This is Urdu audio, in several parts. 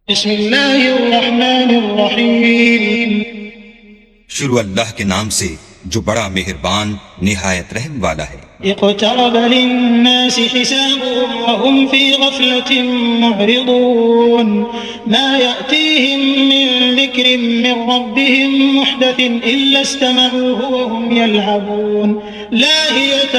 بسم اللہ الرحمن الرحیم. شروع اللہ کے نام سے جو بڑا مہربان نہایت رحم والا ہے. اقترب للناس حسابهم وهم في غفلة معرضون ما يأتيهم من ذكر من ربهم محدث إلا استمعوه وهم يلعبون لاهية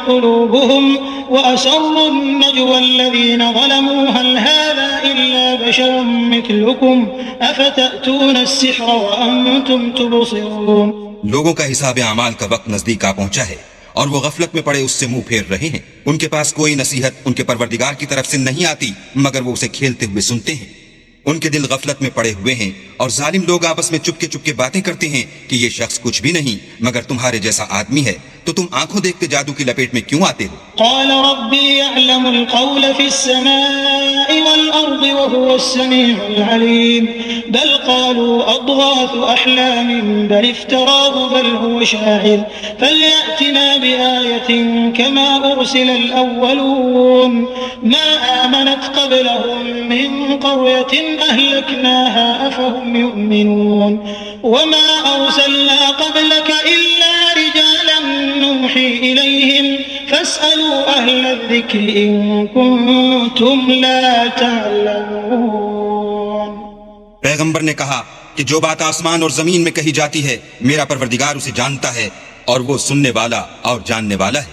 قلوبهم وأسروا النجوى الذين ظلموا هل هذا إلا بشر مثلكم أفتأتون السحر وأنتم تبصرون. لوگوں کا حساب اعمال کا وقت نزدیک آ پہنچا ہے اور وہ غفلت میں پڑے اس سے منہ پھیر رہے ہیں. ان کے پاس کوئی نصیحت ان کے پروردگار کی طرف سے نہیں آتی مگر وہ اسے کھیلتے ہوئے سنتے ہیں. ان کے دل غفلت میں پڑے ہوئے ہیں اور ظالم لوگ آپس میں چپکے چپکے باتیں کرتے ہیں کہ یہ شخص کچھ بھی نہیں مگر تمہارے جیسا آدمی ہے تو تم آنکھوں دیکھتے جادو کی لپیٹ میں کیوں آتے ہو؟ قال ربي يعلم القول في السماء والأرض وهو السميع العليم بل قالوا أضغاث أحلام بل افتراه بل هو شاعر فليأتنا بآية كما أرسل الأولون ما آمنت قبلهم من قرية أهلكناها أفهم يؤمنون وما أرسلنا قبلك إلا رجالا نوحي إليهم فاسألوا أهل الذكر إن كنتم لا تعلمون. پیغمبر نے کہا کہ جو بات آسمان اور زمین میں کہی جاتی ہے میرا پروردگار اسے جانتا ہے اور وہ سننے والا اور جاننے والا ہے.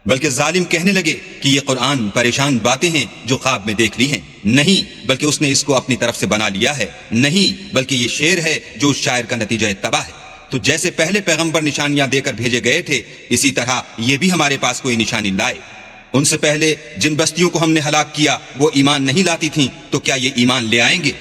بلکہ ظالم کہنے لگے کہ یہ قرآن پریشان باتیں ہیں جو خواب میں دیکھ لی ہیں. نہیں بلکہ اس نے اس کو اپنی طرف سے بنا لیا ہے. نہیں بلکہ یہ شعر ہے جو اس شاعر کا نتیجہ تباہ ہے. تو جیسے پہلے پیغمبر نشانیاں دے کر بھیجے گئے تھے اسی طرح یہ بھی ہمارے پاس کوئی نشانی لائے. ان سے پہلے جن بستیوں کو ہم نے ہلاک کیا وہ ایمان نہیں لاتی تھیں تو کیا یہ ایمان لے آئیں گے؟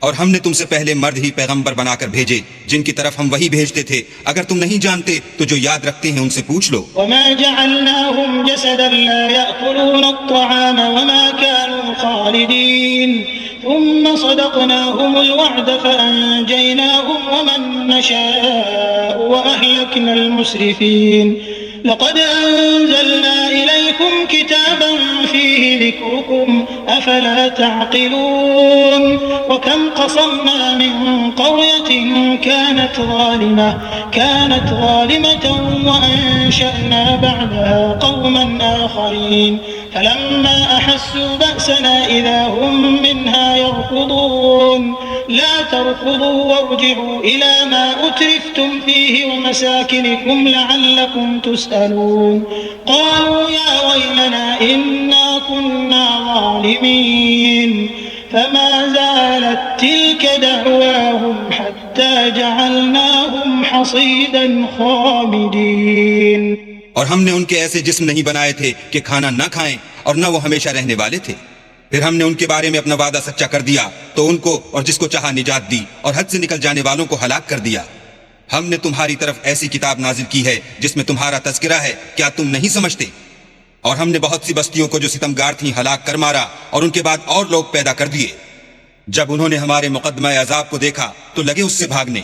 اور ہم نے تم سے پہلے مرد ہی پیغمبر بنا کر بھیجے جن کی طرف ہم وہی بھیجتے تھے. اگر تم نہیں جانتے تو جو یاد رکھتے ہیں ان سے پوچھ لو. وما جعلناهم جسدا لا يأكلون الطعام وما كانوا خالدين ثم صدقناهم الوعد فأنجيناهم ومن نشاء وأهلكنا المسرفين. لقد أنزلنا إليكم كتابا فيه ذكركم أفلا تعقلون. وكم قصمنا من قرية كانت ظالمة وأنشأنا بعدها قوما آخرين فلما أحسوا بأسنا إذا هم منها يركضون. لا تركضوا وارجعوا إلى ما أترفتم فيه ومساكنكم لعلكم تسألون. قالوا يا ويلنا إنا كنا ظالمين فما زالت تلك دعواهم حتى جعلناهم حصيدا خامدين. اور ہم نے ان کے ایسے جسم نہیں بنائے تھے کہ کھانا نہ کھائیں اور نہ وہ ہمیشہ رہنے والے تھے. پھر ہم نے ان کے بارے میں اپنا وعدہ سچا کر دیا تو ان کو اور جس کو چاہا نجات دی اور حد سے نکل جانے والوں کو ہلاک کر دیا. ہم نے تمہاری طرف ایسی کتاب نازل کی ہے جس میں تمہارا تذکرہ ہے، کیا تم نہیں سمجھتے؟ اور ہم نے بہت سی بستیوں کو جو ستمگار تھیں ہلاک کر مارا اور ان کے بعد اور لوگ پیدا کر دیے. جب انہوں نے ہمارے مقدمہ عذاب کو دیکھا تو لگے اس سے بھاگنے.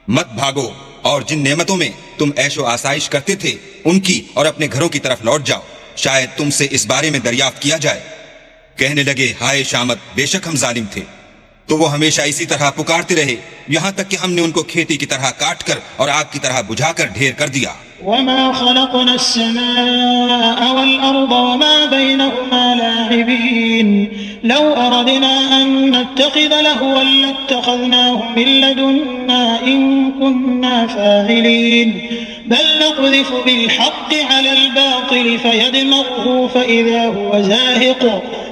مت بھاگو اور جن نعمتوں میں تم عیش و آسائش کرتے تھے ان کی اور اپنے گھروں کی طرف لوٹ جاؤ، شاید تم سے اس بارے میں دریافت کیا جائے. کہنے لگے ہائے شامت، بے شک ہم ظالم تھے. تو وہ ہمیشہ اسی طرح پکارتے رہے یہاں تک کہ ہم نے ان کو کھیتی کی طرح کاٹ کر اور آگ کی طرح بجھا کر ڈھیر کر دیا. وما خلقنا السماء والأرض وما بينهما لاعبين لو أردنا أن نتخذ لهوا لاتخذناه من لدنا إن كنا فاعلين بل نقذف بالحق على الباطل فيدمغه فإذا هو زاهق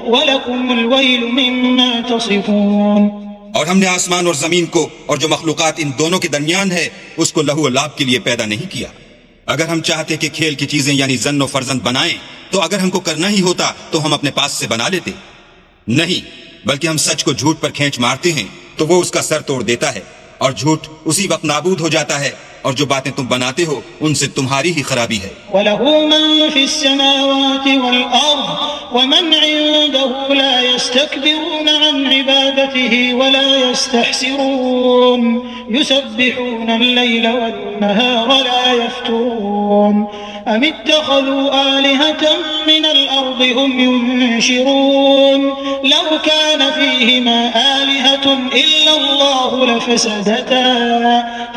ولكم الويل مما تصفون. اور ہم نے آسمان اور زمین کو اور جو مخلوقات ان دونوں کے درمیان ہے اس کو لہو و لعب کے لیے پیدا نہیں کیا. اگر ہم چاہتے کہ کھیل کی چیزیں یعنی زن و فرزند بنائیں تو اگر ہم کو کرنا ہی ہوتا تو ہم اپنے پاس سے بنا لیتے. نہیں بلکہ ہم سچ کو جھوٹ پر کھینچ مارتے ہیں تو وہ اس کا سر توڑ دیتا ہے اور جھوٹ اسی وقت نابود ہو جاتا ہے اور جو باتیں تم بناتے ہو ان سے تمہاری ہی خرابی ہے. وله من في السماوات والأرض ومن عنده لا يستكبرون عن عبادته ولا يستحسرون يسبحون الليل والنهار لا يفترون أم اتخذوا آلهة من الأرض هم ينشرون لو كان فيهما آلهة إلا الله لفسدتا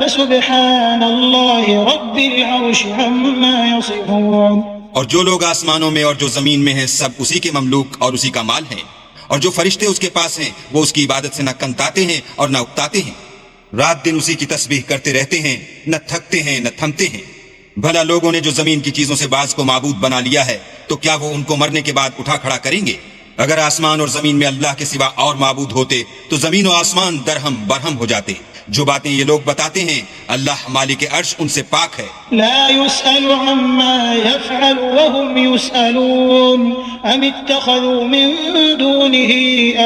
فسبحان الله رب العرش عما يصفون. اور جو لوگ آسمانوں میں اور جو زمین میں ہیں سب اسی کے مملوک اور اسی کا مال ہیں، اور جو فرشتے اس کے پاس ہیں وہ اس کی عبادت سے نہ کنتاتے ہیں اور نہ اکتاتے ہیں. رات دن اسی کی تسبیح کرتے رہتے ہیں، نہ تھکتے ہیں نہ تھمتے ہیں. بھلا لوگوں نے جو زمین کی چیزوں سے بعض کو معبود بنا لیا ہے تو کیا وہ ان کو مرنے کے بعد اٹھا کھڑا کریں گے؟ اگر آسمان اور زمین میں اللہ کے سوا اور معبود ہوتے تو زمین و آسمان درہم برہم ہو جاتے. جو باتیں یہ لوگ بتاتے ہیں اللہ مالک عرش ان سے پاک ہے. لا يسأل عما يفعل وهم يسألون أم اتخذوا من دونه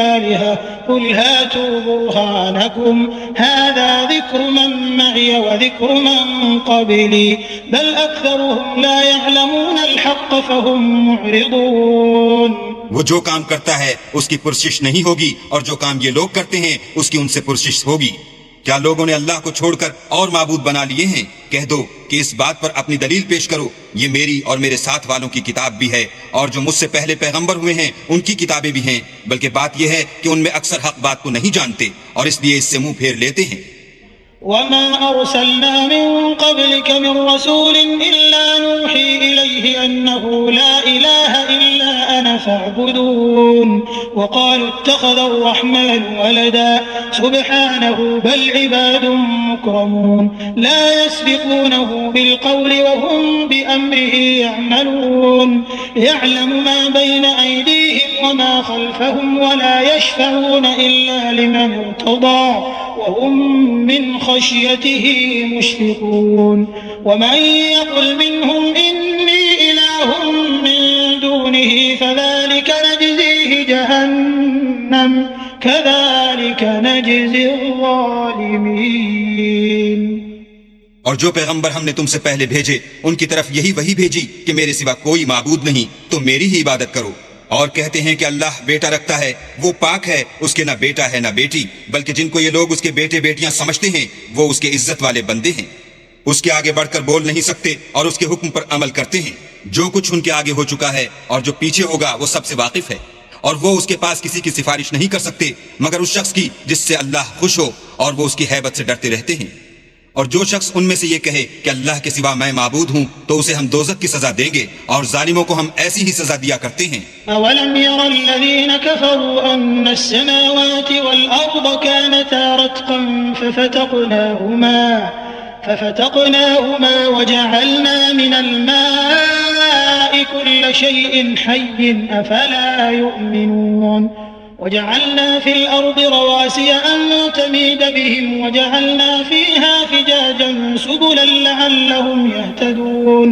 آلهة قل هاتوا برهانكم هذا ذكر من معي وذكر من قبلي بل أكثرهم لا يعلمون الحق فهم معرضون. وہ جو کام کرتا ہے اس کی پرسش نہیں ہوگی اور جو کام یہ لوگ کرتے ہیں اس کی ان سے پرسش ہوگی. کیا لوگوں نے اللہ کو چھوڑ کر اور معبود بنا لیے ہیں؟ کہہ دو کہ اس بات پر اپنی دلیل پیش کرو. یہ میری اور میرے ساتھ والوں کی کتاب بھی ہے اور جو مجھ سے پہلے پیغمبر ہوئے ہیں ان کی کتابیں بھی ہیں، بلکہ بات یہ ہے کہ ان میں اکثر حق بات کو نہیں جانتے اور اس لیے اس سے منہ پھیر لیتے ہیں. وما أرسلنا من قبلك من رسول إلا نوحي إليه أنه لا إله إلا أنا فاعبدون وقالوا اتخذ الرحمن ولدا سبحانه بل عباد مكرمون لا يسبقونه بالقول وهم بأمره يعملون يعلم ما بين أيديهم وما خلفهم ولا يشفعون إلا لمن ارتضى وهم من خشيته مشفقون ومن يقل منهم إني إله من دونه فذلك نجزيه جهنم كذلك نجزي الظالمين. اور جو پیغمبر ہم نے تم سے پہلے بھیجے ان کی طرف یہی وحی بھیجی کہ میرے سوا کوئی معبود نہیں تو میری ہی عبادت کرو. اور کہتے ہیں کہ اللہ بیٹا رکھتا ہے، وہ پاک ہے، اس کے نہ بیٹا ہے نہ بیٹی، بلکہ جن کو یہ لوگ اس کے بیٹے بیٹیاں سمجھتے ہیں وہ اس کے عزت والے بندے ہیں. اس کے آگے بڑھ کر بول نہیں سکتے اور اس کے حکم پر عمل کرتے ہیں. جو کچھ ان کے آگے ہو چکا ہے اور جو پیچھے ہوگا وہ سب سے واقف ہے، اور وہ اس کے پاس کسی کی سفارش نہیں کر سکتے مگر اس شخص کی جس سے اللہ خوش ہو اور وہ اس کی ہیبت سے ڈرتے رہتے ہیں. اور جو شخص ان میں سے یہ کہے کہ اللہ کے سوا میں معبود ہوں تو اسے ہم دوزخ کی سزا دیں گے اور ظالموں کو ہم ایسی ہی سزا دیا کرتے ہیں. أولم ير الذين كفروا أن السماوات والأرض كانتا رتقا ففتقناهما وجعلنا من الماء كل شيء حي أفلا يؤمنون وجعلنا في الأرض رواسي أن تميد بهم وجعلنا فيها فجاجا سبلا لعلهم يهتدون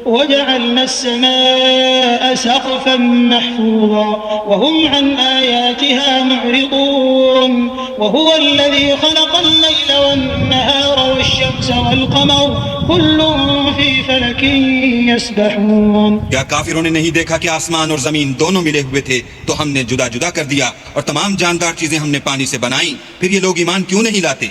وجعلنا السماء سقفا محفوظا وهم عن آياتها معرضون وهو الذي خلق الليل والنهار والشمس والقمر كل في فلك يسبحون. کیا کافروں نے نہیں دیکھا کہ آسمان اور زمین دونوں ملے ہوئے تھے تو ہم نے جدا جدا کر دیا اور تمام جاندار چیزیں ہم نے پانی سے بنائیں، پھر یہ لوگ ایمان کیوں نہیں لاتے؟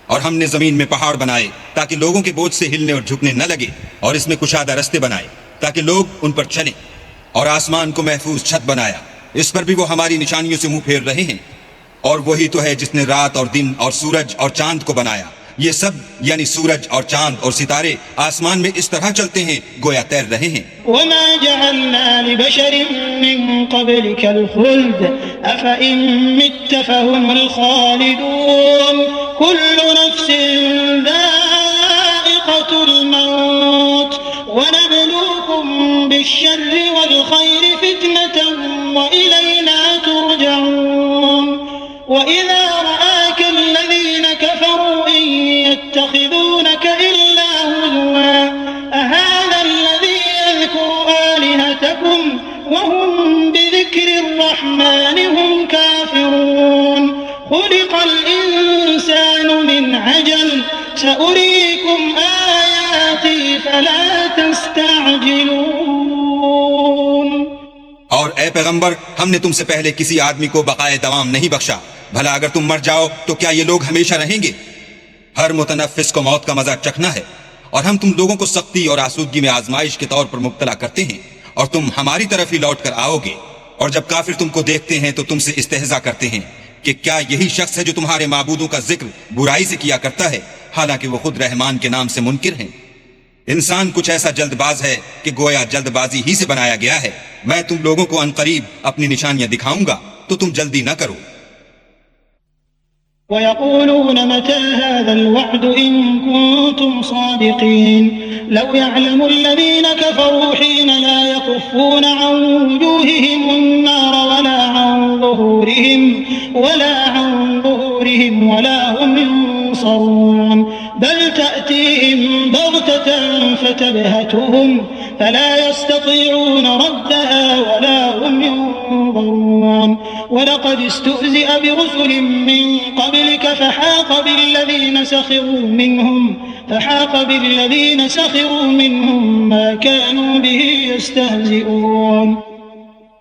اور ہم نے زمین میں پہاڑ بنائے تاکہ لوگوں کے بوجھ سے ہلنے اور جھکنے نہ لگے، اور اس میں کشادہ رستے بنائے تاکہ لوگ ان پر چلیں، اور آسمان کو محفوظ چھت بنایا، اس پر بھی وہ ہماری نشانیوں سے منہ پھیر رہے ہیں. اور وہی تو ہے جس نے رات اور دن اور سورج اور چاند کو بنایا. یہ سب یعنی سورج اور چاند اور ستارے آسمان میں اس طرح چلتے ہیں گویا تیر رہے ہیں. وما جعلنا لبشر من قبلك الخلد أفإن مت فهم الخالدون كل نفس ذائقة الموت ونبلوكم بالشر والخير فتنة وإلينا ترجعون. وإذا رآك الذين كفروا إن يتخذونك إلا هزوا أهذا الذي يذكر آلهتكم وهم بذكر الرحمن هم كافرون. خلق الإنسان من عجل سأريكم عاجلون. اور اے پیغمبر ہم نے تم سے پہلے کسی آدمی کو بقائے دوام نہیں بخشا، بھلا اگر تم مر جاؤ تو کیا یہ لوگ ہمیشہ رہیں گے؟ ہر متنفس کو موت کا مزہ چکھنا ہے، اور ہم تم لوگوں کو سختی اور آسودگی میں آزمائش کے طور پر مبتلا کرتے ہیں، اور تم ہماری طرف ہی لوٹ کر آؤ گے. اور جب کافر تم کو دیکھتے ہیں تو تم سے استہزاء کرتے ہیں کہ کیا یہی شخص ہے جو تمہارے معبودوں کا ذکر برائی سے کیا کرتا ہے، حالانکہ وہ خود رحمان کے نام سے منکر ہیں. انسان کچھ ایسا جلد باز ہے کہ گویا جلد بازی ہی سے بنایا گیا ہے. میں تم لوگوں کو عنقریب اپنی نشانیاں دکھاؤں گا تو تم جلدی نہ کرو. ويقولون متى هذا الوعد إن كنتم صادقين لو يعلم الذين كفروا حين لا يكفون عن وجوههم النار ولا هم ينصرون بل تأتيهم بغتة فتبهتهم فلا يستطيعون ردها ولا هم ينظرون ولقد استهزئ برسل من قبلك فحاق بالذين سخروا منهم ما كانوا به يستهزئون.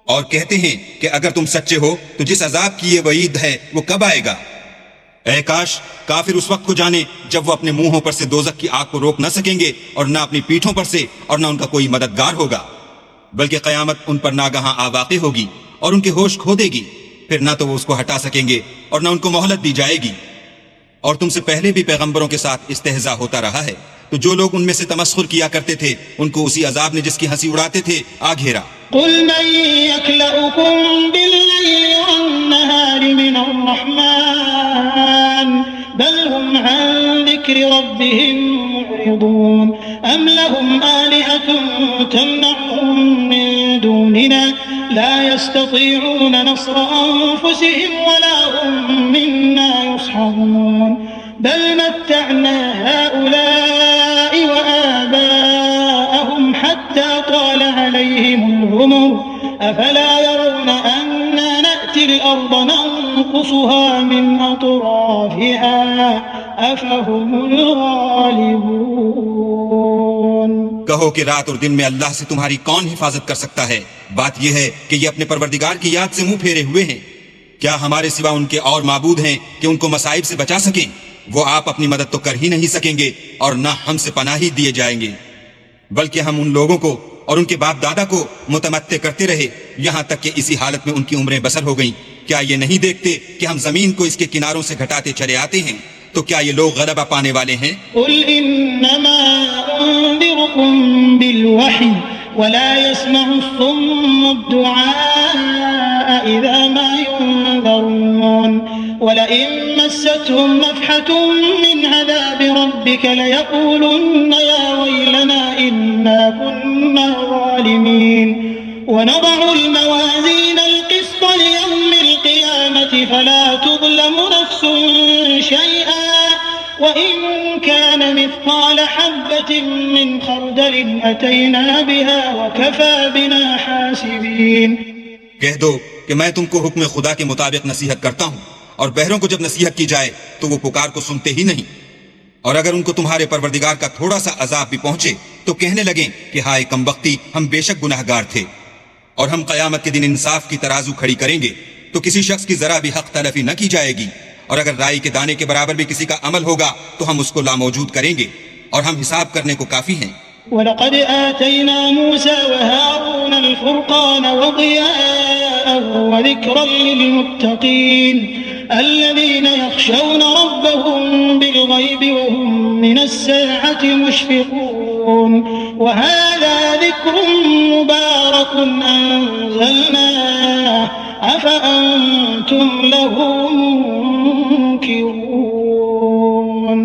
اور کہتے ہیں کہ اگر تم سچے ہو تو جس عذاب کی یہ وعید ہے وہ کب آئے گا؟ اے کاش کافر اس وقت کو جانے جب وہ اپنے منہوں پر سے دوزخ کی آگ کو روک نہ سکیں گے، اور نہ اپنی پیٹھوں پر سے، اور نہ ان کا کوئی مددگار ہوگا، بلکہ قیامت ان پر ناگہاں آ واقع ہوگی اور ان کے ہوش کھو دے گی، پھر نہ تو وہ اس کو ہٹا سکیں گے اور نہ ان کو مہلت دی جائے گی. اور تم سے پہلے بھی پیغمبروں کے ساتھ استہزاء ہوتا رہا ہے، تو جو لوگ ان میں سے تمسخر کیا کرتے تھے ان کو اسی عذاب نے جس کی ہنسی اڑاتے تھے آ گھیرا. قل من يكلؤكم بالليل والنهار من الرحمن بل هم عن ذكر ربهم معرضون أم لهم آلهة تمنعهم من دوننا لا يستطيعون نصر أنفسهم ولا هم منا يصحبون بل متعنا هؤلاء وآباءهم حتى طال عليهم العمر أفلا يرون أنا نأتي الأرض ننقصها من أطرافها أفهم الغالبون. کہو کہ رات اور دن میں اللہ سے تمہاری کون حفاظت کر سکتا ہے؟ بات یہ ہے کہ یہ اپنے پروردگار کی یاد سے منہ پھیرے ہوئے ہیں. کیا ہمارے سوا ان کے اور معبود ہیں کہ ان کو مصائب سے بچا سکیں؟ وہ آپ اپنی مدد تو کر ہی نہیں سکیں گے اور نہ ہم سے پناہ ہی دیے جائیں گے، بلکہ ہم ان لوگوں کو اور ان کے باپ دادا کو متمتع کرتے رہے یہاں تک کہ اسی حالت میں ان کی عمریں بسر ہو گئیں. کیا یہ نہیں دیکھتے کہ ہم زمین کو اس کے کناروں سے گھٹاتے چلے آتے ہیں؟ تو کیا یہ لوگ غلبہ پانے والے ہیں؟ قل انما انذركم بالوحی ولا يسمع الصم الدعاء اذا ما ينذرون ولئن مستهم نفحة من عذاب ربك ليقولن يا ويلنا إنا كنا ظالمين ونضع الموازين القسط ليوم القيامة فلا تظلم نفس شيئا وإن كان مثقال حبة من خردل أتينا بها وكفى بنا حاسبين. کہہ دو کہ میں تم کو حکم خدا کے مطابق نصیحت کرتا ہوں، اور بہروں کو جب نصیحت کی جائے تو وہ پکار کو سنتے ہی نہیں، اور اگر ان کو تمہارے پروردگار کا تھوڑا سا عذاب بھی پہنچے تو کہنے لگیں کہ ہائے کم بختی، ہم بے شک گناہگار تھے. اور ہم قیامت کے دن انصاف کی ترازو کھڑی کریں گے تو کسی شخص کی ذرا بھی حق تلفی نہ کی جائے گی، اور اگر رائی کے دانے کے برابر بھی کسی کا عمل ہوگا تو ہم اس کو لاموجود کریں گے، اور ہم حساب کرنے کو کافی ہیں. وَلَقَدْ آتَيْنَا مُوسَى وَهَارُونَ الْفُرْقَانَ وَضِيَاءً وَذِكْرًا لِلْمُتَّقِينَ الَّذِينَ يَخْشَوْنَ رَبَّهُمْ بِالْغَيْبِ وَهُمْ مِنَ السَّاعَةِ مُشْفِقُونَ وَهَذَا ذِكْرٌ مُبَارَكٌ أَنزَلْنَاهُ أَفَأَنْتُمْ لَهُ مُنْكِرُونَ.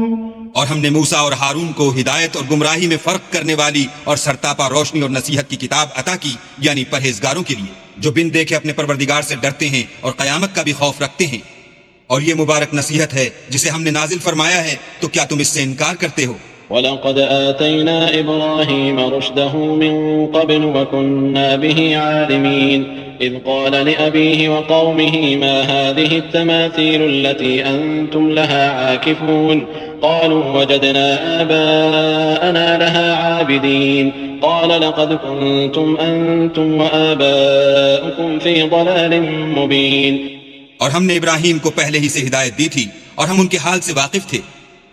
اور ہم نے موسیٰ اور ہارون کو ہدایت اور گمراہی میں فرق کرنے والی اور سرتاپا روشنی اور نصیحت کی کتاب عطا کی، یعنی پرہیزگاروں کے لیے جو بن دیکھے اپنے پروردگار سے ڈرتے ہیں اور قیامت کا بھی خوف رکھتے ہیں. اور یہ مبارک نصیحت ہے جسے ہم نے نازل فرمایا ہے، تو کیا تم اس سے انکار کرتے ہو؟ وَلَقَدْ آتَيْنَا إِبْرَاهِيمَ رُشْدَهُ مِنْ قَبْلُ وَكُنَّا بِهِ عَالِمِينَ إِذْ قَالَ لِأَبِيهِ وَقَوْمِهِ مَا هَذِهِ التَّمَاثِيلُ الَّتِي أَنْتُمْ لَهَا عَاكِفُونَ قالوا وجدنا آباءنا لها عابدين قال لقد كنتم أنتم وآباؤكم في ضلال مبين. اور ہم نے ابراہیم کو پہلے ہی سے ہدایت دی تھی اور ہم ان کے حال سے واقف تھے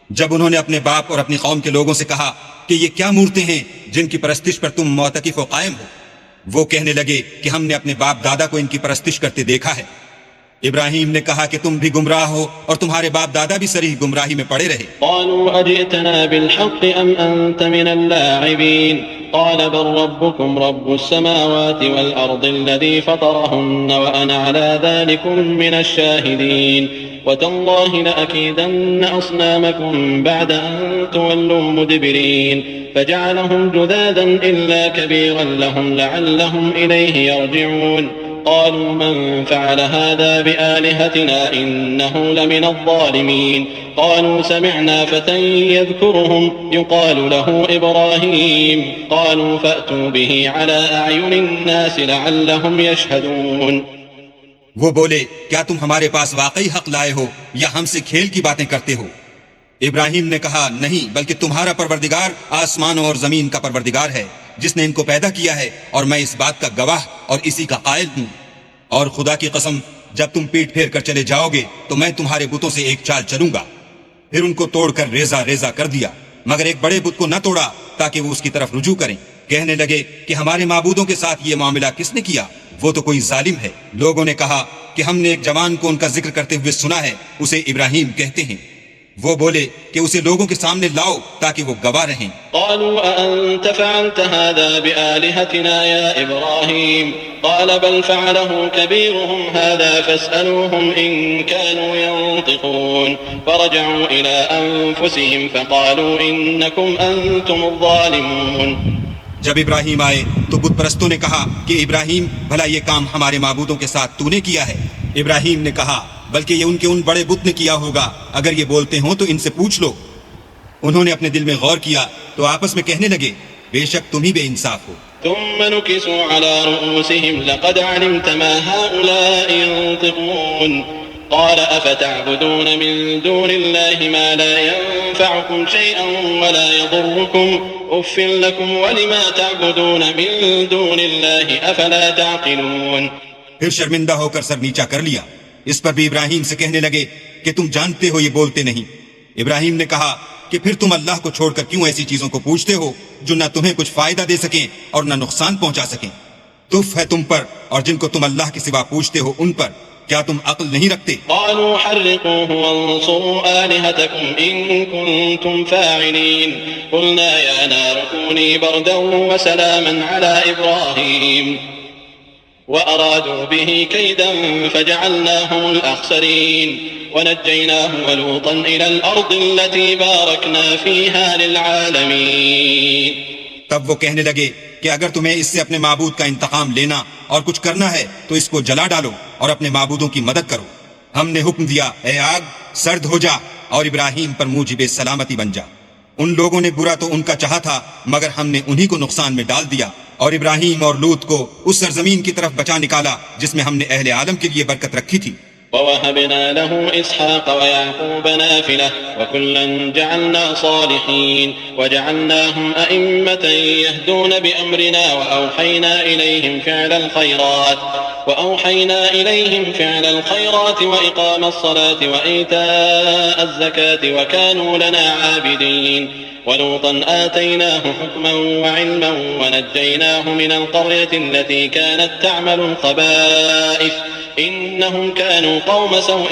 جب انہوں نے اپنے باپ اور اپنی قوم کے لوگوں سے کہا کہ یہ کیا مورتیں ہیں جن کی پرستش پر تم معتکف و قائم ہو. وہ کہنے لگے کہ ہم نے اپنے باپ دادا کو ان کی پرستش کرتے دیکھا ہے. ابراہیم نے کہا کہ تم بھی گمراہ ہو اور تمہارے باپ دادا بھی صریح گمراہی میں پڑے رہے. قالوا أجئتنا بالحق أم أنت من اللاعبين قال بل ربكم رب السماوات والأرض الذي فطرهن وأنا على ذلك من الشاهدين وتالله لأكيدن أصنامكم بعد أن تولوا مدبرين فجعلهم جذاذا إلا كبيرا لهم لعلهم إليه يرجعون. قالوا من فعل هذا بآلهتنا إنه لمن الظالمين. قالوا سمعنا فتى يذكرهم يقال له إبراهيم قالوا فأتوا به على أعين الناس لعلهم يشهدون. وہ بولے کیا تم ہمارے پاس واقعی حق لائے ہو یا ہم سے کھیل کی باتیں کرتے ہو؟ ابراہیم نے کہا نہیں، بلکہ تمہارا پروردگار آسمانوں اور زمین کا پروردگار ہے جس نے ان کو پیدا کیا ہے اور میں اس بات کا گواہ اور اسی کا قائل ہوں. اور خدا کی قسم جب تم پیٹ پھیر کر چلے جاؤ گے تو میں تمہارے بتوں سے ایک چال چلوں گا. پھر ان کو توڑ کر ریزہ ریزہ کر دیا مگر ایک بڑے بت کو نہ توڑا تاکہ وہ اس کی طرف رجوع کریں. کہنے لگے کہ ہمارے معبودوں کے ساتھ یہ معاملہ کس نے کیا؟ وہ تو کوئی ظالم ہے. لوگوں نے کہا کہ ہم نے ایک جوان کو ان کا ذکر کرتے ہوئے سنا ہے، اسے ابراہیم کہتے ہیں. وہ بولے کہ اسے لوگوں کے سامنے لاؤ تاکہ وہ گواہ رہیں. قالوا أأنت فعلت هذا بآلهتنا يا إبراهيم قال بل فعله كبيرهم هذا فاسألوهم إن كانوا ينطقون. فرجعوا إلى أنفسهم فقالوا إنكم أنتم الظالمون. جب ابراہیم آئے تو بت پرستوں نے کہا کہ ابراہیم بھلا یہ کام ہمارے معبودوں کے ساتھ تو نے کیا ہے؟ ابراہیم نے کہا بلکہ یہ ان کے ان بڑے بت نے کیا ہوگا، اگر یہ بولتے ہوں تو ان سے پوچھ لو. انہوں نے اپنے دل میں غور کیا تو آپس میں کہنے لگے بے شک تم ہی بے انصاف ہو. ثم نكسوا على رؤوسهم لقد علمت ما هؤلاء ينطقون. قال أفتعبدون من دون الله ما لا ينفعكم شيئا ولا يضركم أف لكم ولما تعبدون من دون الله أفلا تعقلون. پھر شرمندہ ہو کر سر نیچا کر لیا. اس پر بھی ابراہیم سے کہنے لگے کہ تم جانتے ہو یہ بولتے نہیں. ابراہیم نے کہا کہ پھر تم اللہ کو چھوڑ کر کیوں ایسی چیزوں کو پوچھتے ہو جو نہ تمہیں کچھ فائدہ دے سکیں اور نہ نقصان پہنچا سکیں. تف ہے تم پر اور جن کو تم اللہ کے سوا پوچھتے ہو ان پر. کیا تم عقل نہیں رکھتے؟ قالوا حرقوه وانصروا آلهتكم إن كنتم فاعلين. قلنا يا نار كوني بردا وسلاما على إبراهيم وأرادوا به كيدا فجعلناهم الأخسرين ونجيناه ولوطا إلى الأرض التي باركنا فيها للعالمين. تب وہ کہنے لگے کہ اگر تمہیں اس سے اپنے معبود کا انتقام لینا اور کچھ کرنا ہے تو اس کو جلا ڈالو اور اپنے معبودوں کی مدد کرو. ہم نے حکم دیا اے آگ سرد ہو جا اور ابراہیم پر موجب سلامتی بن جا. ان لوگوں نے برا تو ان کا چاہا تھا مگر ہم نے انہی کو نقصان میں ڈال دیا اور ابراہیم اور لوط کو اس سرزمین کی طرف بچا نکالا جس میں ہم نے اہل عالم کے لیے برکت رکھی تھی. ووهبنا له إسحاق ويعقوب نافلة وكلا جعلنا صالحين وجعلناهم أئمة يهدون بأمرنا وأوحينا إليهم فعل الخيرات وإقام الصلاة وإيتاء الزكاة وكانوا لنا عابدين. ولوطا آتيناه حكما وعلما ونجيناه من القرية التي كانت تعمل الخبائث إنهم كانوا قوم سوء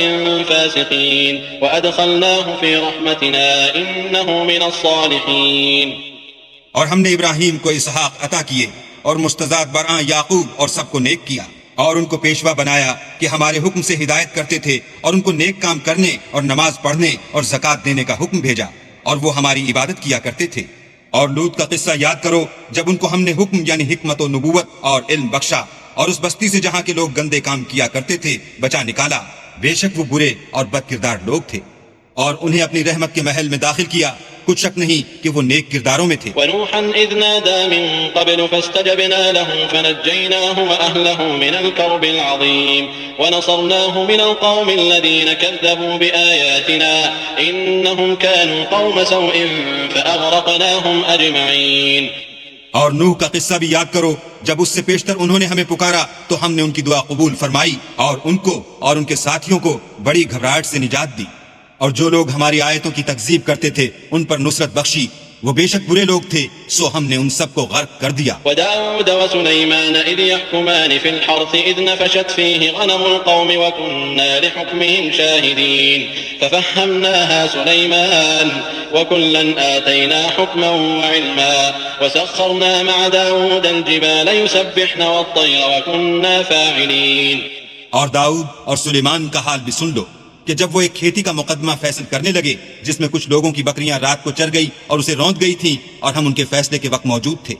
فاسقين وأدخلناه في رحمتنا إنه من الصالحين. اور ہم نے ابراہیم کو اسحاق عطا کیے اور مستضاد برآں یعقوب اور سب کو نیک کیا اور ان کو پیشوا بنایا کہ ہمارے حکم سے ہدایت کرتے تھے اور ان کو نیک کام کرنے اور نماز پڑھنے اور زکوٰۃ دینے کا حکم بھیجا اور وہ ہماری عبادت کیا کرتے تھے. اور لوط کا قصہ یاد کرو جب ان کو ہم نے حکم یعنی حکمت و نبوت اور علم بخشا اور اس بستی سے جہاں کے لوگ گندے کام کیا کرتے تھے بچا نکالا. بے شک وہ برے اور بد کردار لوگ تھے. اور انہیں اپنی رحمت کے محل میں داخل کیا کچھ شک نہیں کہ وہ نیک کرداروں میں تھے۔ ونوحا إذ نادى من قبل فاستجبنا له فنجيناه وأهله من الكرب العظيم ونصرناه من القوم الذين كذبوا بآياتنا إنهم كانوا قوم سوء فأغرقناهم أجمعين۔ اور نوح کا قصہ بھی یاد کرو، جب اس سے پیشتر انہوں نے ہمیں پکارا تو ہم نے ان کی دعا قبول فرمائی اور ان کو اور ان کے ساتھیوں کو بڑی گھبراہٹ سے نجات دی، اور جو لوگ ہماری آیتوں کی تکذیب کرتے تھے ان پر نصرت بخشی، وہ بے شک برے لوگ تھے، سو ہم نے ان سب کو غرق کر دیا۔ وداود وسليمان إذ يحكمان في الحرث إذ نفشت فيه غنم القوم وكنا لحكمهم شاهدين ففهمناها سليمان وكلا آتينا حكما وعلما وسخرنا مع داود الجبال يسبحن والطير وكنا فاعلين۔ اور داؤد اور سلیمان کا حال بھی سن لو کہ جب وہ ایک کھیتی کا مقدمہ فیصل کرنے لگے جس میں کچھ لوگوں کی بکریاں رات کو چر گئی اور اسے روند گئی تھیں اور ہم ان کے فیصلے کے وقت موجود تھے،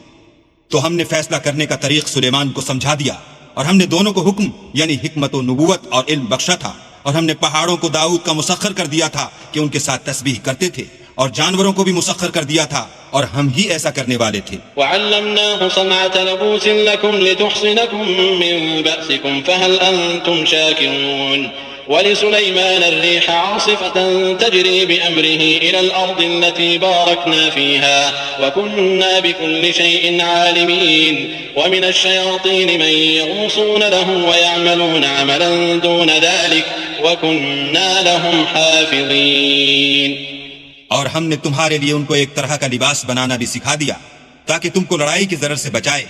تو ہم نے فیصلہ کرنے کا طریق سلیمان کو سمجھا دیا، اور ہم نے دونوں کو حکم یعنی حکمت و نبوت اور علم بخشا تھا، اور ہم نے پہاڑوں کو داؤد کا مسخر کر دیا تھا کہ ان کے ساتھ تسبیح کرتے تھے، اور جانوروں کو بھی مسخر کر دیا تھا، اور ہم ہی ایسا کرنے والے تھے۔ وعلمناه صنعة لبوس لكم لتحصنكم من بأسكم فهل أنتم شاكرون۔ ولسليمان الريح عاصفة تجري بأمره إلى الأرض التي باركنا فيها وكنا بكل شيء عالمين ومن الشياطين من يغوصون له ويعملون عملا دون ذلك وكنا لهم حافظين۔ اور ہم نے تمہارے لیے ان کو ایک طرح کا لباس بنانا بھی سکھا دیا تاکہ تم کو لڑائی کی ضرر سے بچائے،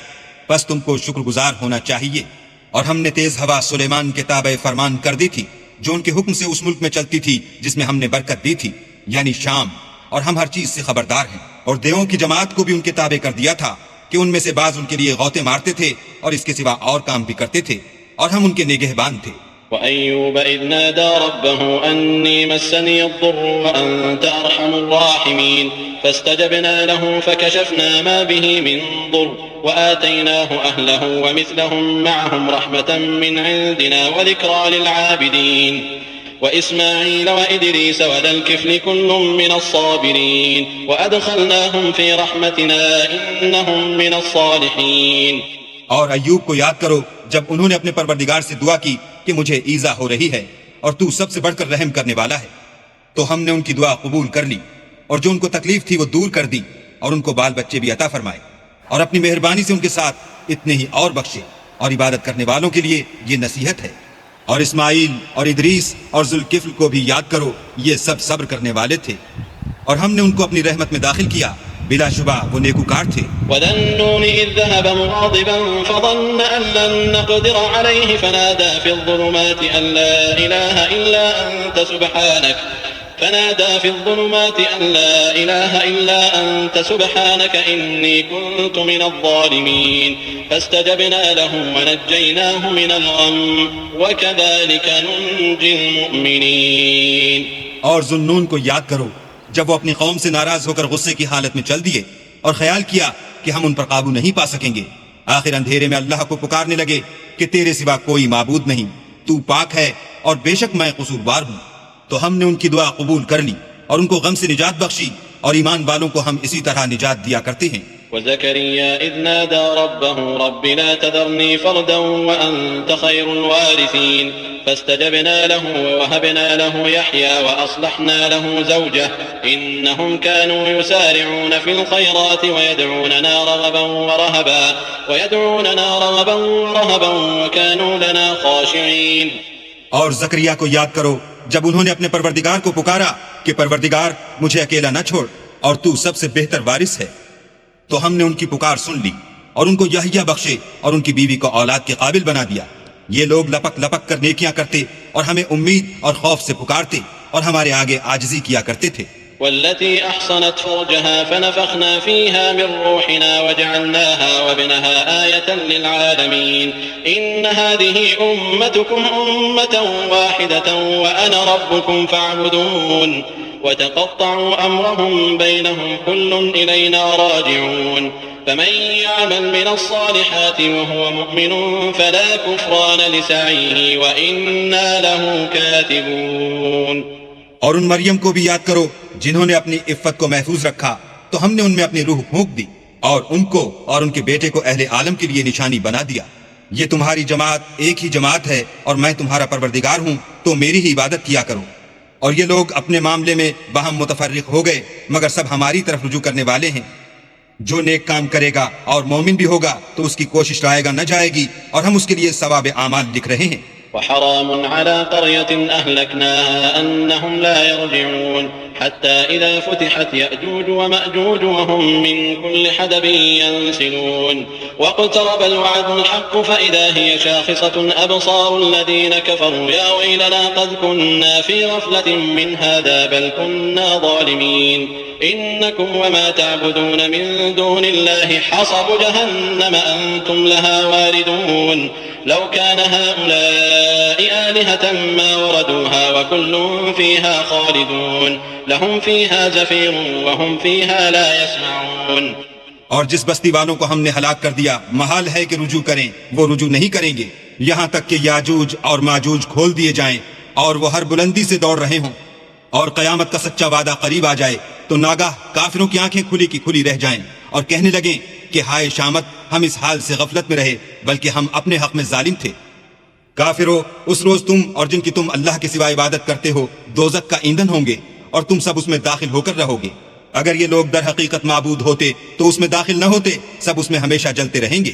بس تم کو شکر گزار ہونا چاہیے۔ اور ہم نے تیز ہوا سلیمان کے تابع فرمان کر دی تھی جو ان کے حکم سے اس ملک میں چلتی تھی جس میں ہم نے برکت دی تھی یعنی شام، اور ہم ہر چیز سے خبردار ہیں۔ اور دیووں کی جماعت کو بھی ان کے تابع کر دیا تھا کہ ان میں سے بعض ان کے لیے غوطے مارتے تھے اور اس کے سوا اور کام بھی کرتے تھے، اور ہم ان کے نگہبان تھے۔ وأيوب إذ نادى ربه أني مسني الضر وأنت أرحم الراحمين فاستجبنا له فكشفنا ما به من ضر وآتيناه أهله ومثلهم معهم رحمة من عندنا وذكرى للعابدين وإسماعيل وإدريس وذا الكفل كل من الصابرين وأدخلناهم في رحمتنا إنهم من الصالحين۔ اور ایوب کو یاد کرو جب انہوں نے اپنے پروردگار سے دعا کی کہ مجھے ایذا ہو رہی ہے اور تو سب سے بڑھ کر رحم کرنے والا ہے، تو ہم نے ان کی دعا قبول کر لی اور جو ان کو تکلیف تھی وہ دور کر دی، اور ان کو بال بچے بھی عطا فرمائے، اور اپنی مہربانی سے ان کے ساتھ اتنے ہی اور بخشے، اور عبادت کرنے والوں کے لیے یہ نصیحت ہے۔ اور اسماعیل اور ادریس اور ذوالکفل کو بھی یاد کرو، یہ سب صبر کرنے والے تھے، اور ہم نے ان کو اپنی رحمت میں داخل کیا، بلا شبہ وہ نیکوکار تھے۔ وذا النون إذ ذهب مغاضبا فظن أن لن نقدر عليه فنادى في الظلمات أن لا إله إلا أنت سبحانك إني كنت من الظالمين فاستجبنا له ونجيناه من الغم وكذلك ننجي المؤمنين۔ اور ذوالنون کو یاد کرو جب وہ اپنی قوم سے ناراض ہو کر غصے کی حالت میں چل دیے اور خیال کیا کہ ہم ان پر قابو نہیں پا سکیں گے، آخر اندھیرے میں اللہ کو پکارنے لگے کہ تیرے سوا کوئی معبود نہیں، تو پاک ہے اور بے شک میں قصوروار ہوں، تو ہم نے ان کی دعا قبول کر لی اور ان کو غم سے نجات بخشی، اور ایمان والوں کو ہم اسی طرح نجات دیا کرتے ہیں۔ وزكريا إذ نادى ربه رب لا تذرني فردا وأنت خير الوارثين فاستجبنا له ووهبنا له يحيى وأصلحنا له زوجه إنهم كانوا يسارعون في الخيرات ويدعوننا رغبا ورهبا وكانوا لنا خاشعين۔ اور زکریا کو یاد کرو جب انہوں نے اپنے پروردگار کو پکارا کہ پروردگار مجھے اکیلا نہ چھوڑ اور تو سب سے بہتر وارث ہے، تو ہم نے ان کی پکار سن لی اور ان کو یحییٰ بخشے اور ان کی بیوی کو اولاد کے قابل بنا دیا۔ یہ لوگ لپک لپک کر نیکیاں کرتے اور ہمیں امید اور خوف سے پکارتے اور ہمارے آگے عاجزی کیا کرتے تھے۔ والتي أحصنت فرجها فنفخنا فيها من روحنا وجعلناها وابنها آية للعالمين إن هذه أمتكم أمة واحدة وأنا ربكم فاعبدون وتقطعوا أمرهم بينهم كل إلينا راجعون فمن يعمل من الصالحات وهو مؤمن فلا كفران لسعيه وإنا له كاتبون۔ اور ان مریم کو بھی یاد کرو جنہوں نے اپنی عفت کو محفوظ رکھا تو ہم نے ان میں اپنی روح پھونک دی اور ان کو اور ان کے بیٹے کو اہل عالم کے لیے نشانی بنا دیا۔ یہ تمہاری جماعت ایک ہی جماعت ہے اور میں تمہارا پروردگار ہوں، تو میری ہی عبادت کیا کرو۔ اور یہ لوگ اپنے معاملے میں باہم متفرق ہو گئے، مگر سب ہماری طرف رجوع کرنے والے ہیں۔ جو نیک کام کرے گا اور مومن بھی ہوگا تو اس کی کوشش رائے گا نہ جائے گی، اور ہم اس کے لیے ثواب اعمال لکھ رہے ہیں۔ وحرام على قرية أهلكناها أنهم لا يرجعون حتى إذا فتحت يأجوج ومأجوج وهم من كل حدب ينسلون واقترب الوعد الحق فإذا هي شاخصة أبصار الذين كفروا يا ويلنا قد كنا في غفلة من هذا بل كنا ظالمين إنكم وما تعبدون من دون الله حصب جهنم أنتم لها واردون لو كان هؤلاء آلهة ما وردوها وكل فيها خالدون لهم فيها زفير وهم فيها لا يسمعون۔ اور جس بستی والوں کو ہم نے ہلاک کر دیا محال ہے کہ رجوع کریں، وہ رجوع نہیں کریں گے یہاں تک کہ یاجوج اور ماجوج کھول دیے جائیں اور وہ ہر بلندی سے دوڑ رہے ہوں، اور قیامت کا سچا وعدہ قریب آ جائے تو ناگاہ کافروں کی آنکھیں کھلی کی کھلی رہ جائیں اور کہنے لگیں کہ ہائے شامت، ہم اس حال سے غفلت میں رہے بلکہ ہم اپنے حق میں ظالم تھے۔ کافرو، اس روز تم اور جن کی تم اللہ کے سوا عبادت کرتے ہو دوزخ کا ایندھن ہوں گے اور تم سب اس میں داخل ہو کر رہو گے۔ اگر یہ لوگ در حقیقت معبود ہوتے تو اس میں داخل نہ ہوتے، سب اس میں ہمیشہ جلتے رہیں گے۔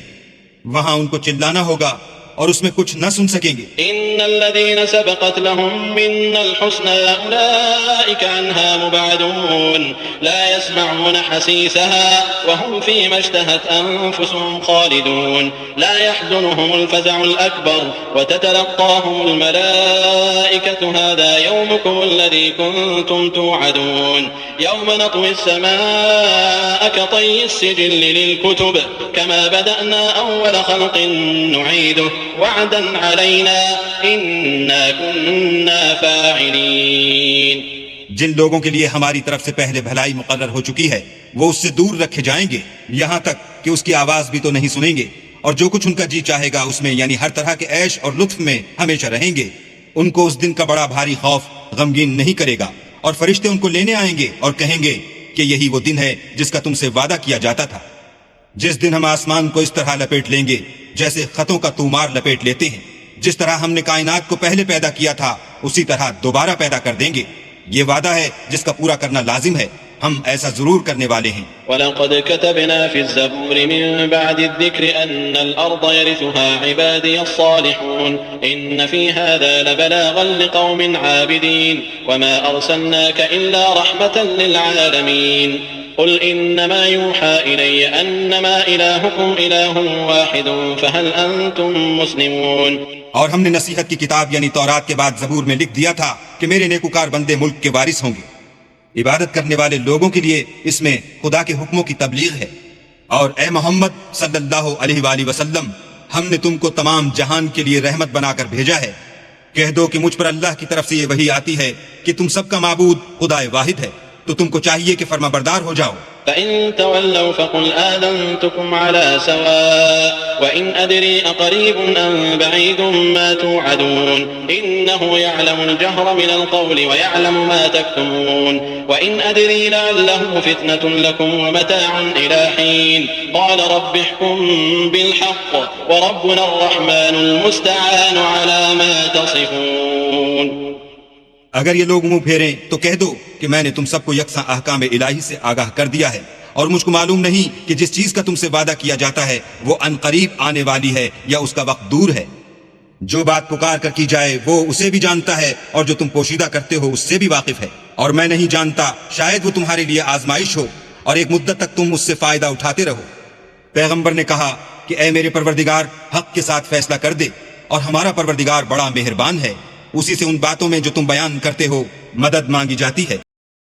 وہاں ان کو چلانا ہوگا اور اس میں کچھ نہ سن سکیں گے۔ ان الذين سبقت لهم منا الحسنى اولئك عنها مبعدون لا يسمعون حسيسها وهم فيما اشتهت انفسهم خالدون لا يحزنهم الفزع الاكبر وتتلقاهم الملائكة هذا يومكم الذي كنتم توعدون يوم نطوي السماء كطي السجل للكتب كما بدأنا اول خلق نعيده وعدا علينا إنا كنا فاعلين۔ جن لوگوں کے لیے ہماری طرف سے پہلے بھلائی مقرر ہو چکی ہے وہ اس سے دور رکھے جائیں گے یہاں تک کہ اس کی آواز بھی تو نہیں سنیں گے، اور جو کچھ ان کا جی چاہے گا اس میں یعنی ہر طرح کے عیش اور لطف میں ہمیشہ رہیں گے۔ ان کو اس دن کا بڑا بھاری خوف غمگین نہیں کرے گا، اور فرشتے ان کو لینے آئیں گے اور کہیں گے کہ یہی وہ دن ہے جس کا تم سے وعدہ کیا جاتا تھا، جس دن ہم آسمان کو اس طرح لپیٹ لیں گے جیسے خطوں کا تومار لپیٹ لیتے ہیں۔ جس طرح ہم نے کائنات کو پہلے پیدا کیا تھا اسی طرح دوبارہ پیدا کر دیں گے۔ یہ وعدہ ہے جس کا پورا کرنا لازم ہے، ہم ایسا ضرور کرنے والے ہیں۔ وَلَقَدْ كَتَبْنَا فِي الزَّبُورِ مِن بَعْدِ الذِّكْرِ أَنَّ الْأَرْضَ يَرِثُهَا عِبَادِيَ الصَّالِحُونَ إِنَّ فِي هَذَا لَبَلَاغًا لِقَوْمٍ عَابِدِينَ وَمَا أَرْسَلْنَاكَ إِلَّا رَحْمَةً لِلْعَالَمِينَ قل إنما يوحى إلي أنما إلهكم إله واحد فهل أنتم مسلمون۔ اور ہم نے نصیحت کی کتاب یعنی تورات کے بعد زبور میں لکھ دیا تھا کہ میرے نیکوکار بندے ملک کے وارث ہوں گے۔ عبادت کرنے والے لوگوں کے لیے اس میں خدا کے حکموں کی تبلیغ ہے۔ اور اے محمد صلی اللہ علیہ وآلہ وسلم، ہم نے تم کو تمام جہان کے لیے رحمت بنا کر بھیجا ہے۔ کہہ دو کہ مجھ پر اللہ کی طرف سے یہ وحی آتی ہے کہ تم سب کا معبود خدا واحد ہے، تو تم کو چاہیے کہ فرما بردار ہو جاؤ۔ فإن تولوا فقل آذنتكم على سواء وإن أدري أقريب أم بعيد ما توعدون إنه يعلم الجهر من القول ويعلم ما تكتمون وإن أدري لعله فتنة لكم ومتاع إلى حين قال رب احكم بالحق وربنا الرحمن المستعان على ما تصفون۔ اگر یہ لوگ منہ پھیریں تو کہہ دو کہ میں نے تم سب کو یکساں احکام الہی سے آگاہ کر دیا ہے، اور مجھ کو معلوم نہیں کہ جس چیز کا تم سے وعدہ کیا جاتا ہے وہ ان قریب آنے والی ہے یا اس کا وقت دور ہے۔ جو بات پکار کر کی جائے وہ اسے بھی جانتا ہے، اور جو تم پوشیدہ کرتے ہو اس سے بھی واقف ہے، اور میں نہیں جانتا، شاید وہ تمہارے لیے آزمائش ہو اور ایک مدت تک تم اس سے فائدہ اٹھاتے رہو۔ پیغمبر نے کہا کہ اے میرے پروردگار، حق کے ساتھ فیصلہ کر دے، اور ہمارا پروردگار بڑا مہربان ہے، اسی سے ان باتوں میں جو تم بیان کرتے ہو مدد مانگی جاتی ہے۔